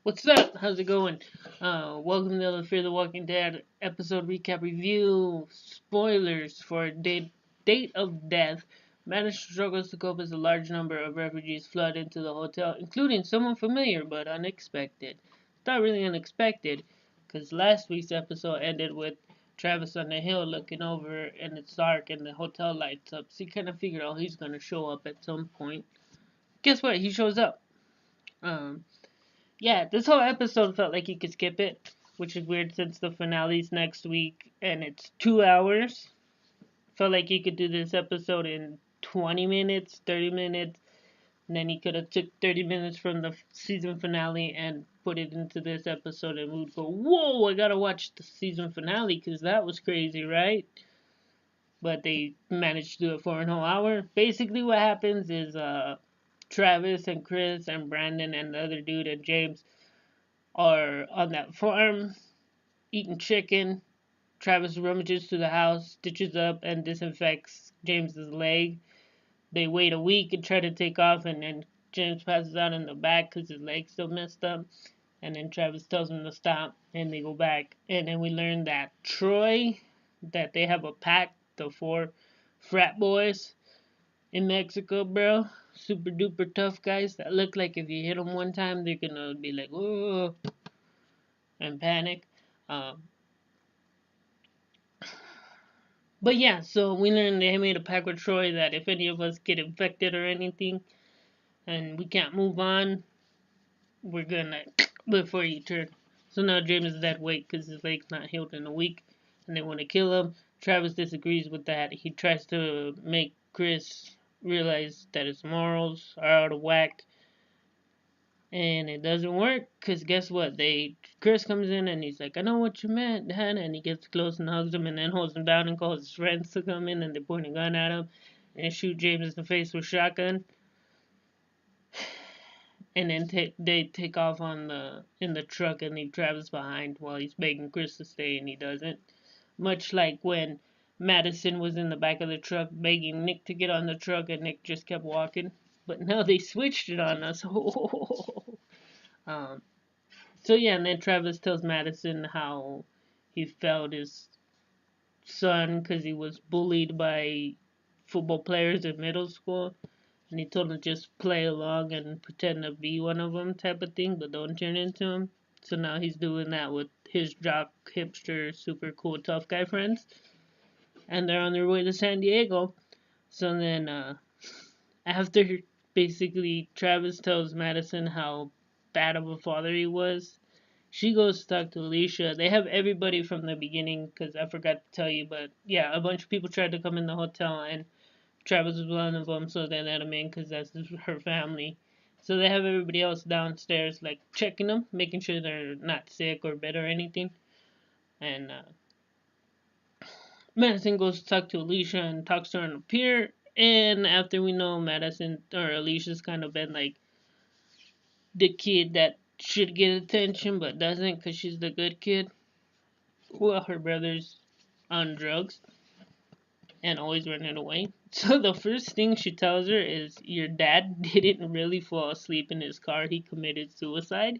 What's up? How's it going? Welcome to the Fear the Walking Dead episode recap review. Spoilers for Date of Death. Madison struggles to cope as a large number of refugees flood into the hotel, including someone familiar but unexpected. It's not really unexpected, because last week's episode ended with Travis on the hill looking over and it's dark and the hotel lights up. So you kind of figured, oh, he's going to show up at some point. Guess what? He shows up. Um, yeah, this whole episode felt like you could skip it, which is weird since the finale's next week and it's 2 hours. Felt like you could do this episode in 20 minutes, 30 minutes, and then you could have took 30 minutes from the season finale and put it into this episode, and we would go, whoa, I gotta watch the season finale because that was crazy, right? But they managed to do it for an whole hour. Basically, what happens is Travis and Chris and Brandon and the other dude and James are on that farm eating chicken. Travis rummages through the house, stitches up, and disinfects James's leg. They wait a week and try to take off, and then James passes out in the back because his leg's still messed up. And then Travis tells him to stop, and they go back. And then we learn that Troy, that they have a pact, the four frat boys in Mexico, bro. Super duper tough guys that look like if you hit them one time, they're gonna be like, oh, and panic. Um, but yeah, so we learned they made a pact with Troy that if any of us get infected or anything and we can't move on, we're gonna before you turn. So now James is dead weight because his leg's not healed in a week and they want to kill him. Travis disagrees with that. He tries to make Chris realize that his morals are out of whack, and it doesn't work because guess what? Chris comes in and he's like, I know what you meant, Dad, and he gets close and hugs him and then holds him down and calls his friends to come in and they point a gun at him and shoot James in the face with a shotgun, and then they take off in the truck and leave Travis behind while he's begging Chris to stay and he doesn't. Much like when Madison was in the back of the truck begging Nick to get on the truck and Nick just kept walking. But now they switched it on us. um, So yeah, and then Travis tells Madison how he felt his son because he was bullied by football players in middle school, and he told him to just play along and pretend to be one of them type of thing, but don't turn into him. So now he's doing that with his jock, hipster, super cool, tough guy friends, and they're on their way to San Diego. So then, after basically Travis tells Madison how bad of a father he was, she goes to talk to Alicia. They have everybody from the beginning because I forgot to tell you, but yeah, a bunch of people tried to come in the hotel and Travis was one of them, so they let him in because that's her family. So they have everybody else downstairs, like checking them, making sure they're not sick or bed or anything. And Madison goes to talk to Alicia and talks to her on the pier. And after we know Madison or Alicia's kind of been like the kid that should get attention but doesn't because she's the good kid. Well, her brother's on drugs and always running away. So the first thing she tells her is, your dad didn't really fall asleep in his car. He committed suicide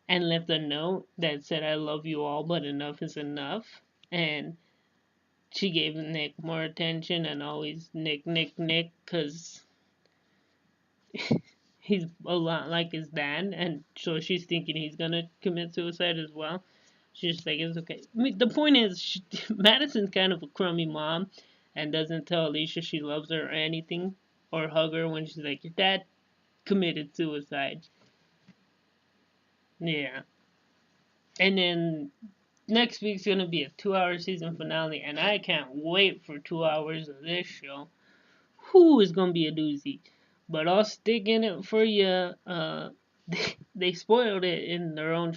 and left a note that said, I love you all, but enough is enough. And she gave Nick more attention and always Nick, Nick, Nick, because he's a lot like his dad. And so she's thinking he's going to commit suicide as well. She's just like, it's okay. I mean, the point is, Madison's kind of a crummy mom and doesn't tell Alicia she loves her or anything or hug her when she's like, your dad committed suicide. Yeah. And then next week's going to be a 2 hour season finale, and I can't wait for 2 hours of this show. Who is going to be a doozy? But I'll stick in it for you. They spoiled it in their own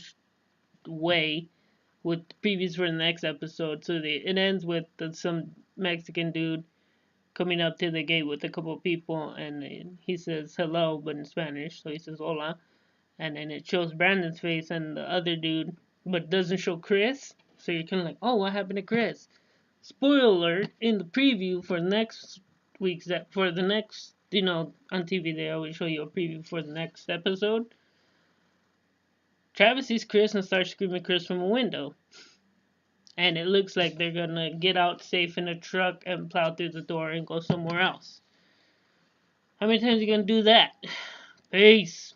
way with previews for the next episode. So it ends with some Mexican dude coming up to the gate with a couple of people, and he says hello, but in Spanish. So he says hola, and then it shows Brandon's face and the other dude, but doesn't show Chris. So you're kind of like, oh, what happened to Chris? Spoiler in the preview for next week's for the next, on TV they always show you a preview for the next episode. Travis sees Chris and starts screaming Chris from a window. And it looks like they're gonna get out safe in a truck and plow through the door and go somewhere else. How many times are you gonna do that? Peace.